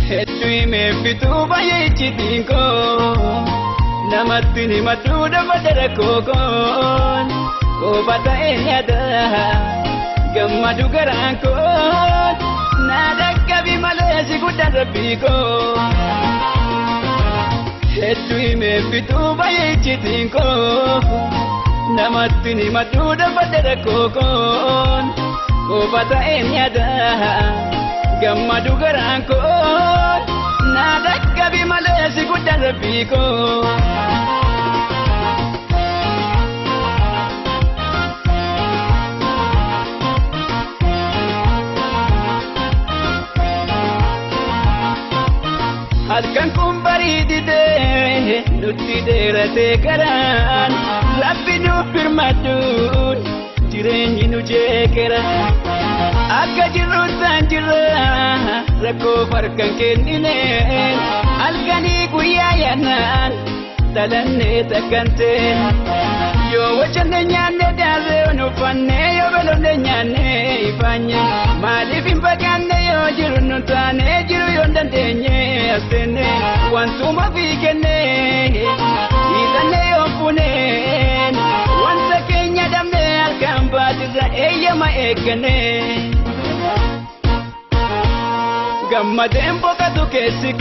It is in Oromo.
Hetui me fitu baye chitinko Namatini matuda badara kokon Obata enyada Gammadu garanko Nadakka bimalesi kudarabiko Hetui me fitu baye chitinko Namatini matuda badara kokon Obata enyada Gammadu garanko Nadakka bimalesi kudarabiko Halkan kun bareedide nutti dheerate karaan Rabbi nuuf birmaduun jireenyi nu jeeqera Akka jirruutaan jirra rakkoo farkan kennineen Halkanii guyyaa yaannaan dhalannee takkanteen Yoo wajjanne nyaanne daarree onuufannee yoo beelonne nyaanne ifaanye Maaliif hin fagaanne yoo jiru nu taane jiru yoo dandeenye asteenne Wantuma fi kennee hiixannee yoo funeen Wanta keenya dhabnee halkan baatirra eeyyama eeggannee Gammadeen boqotu keessi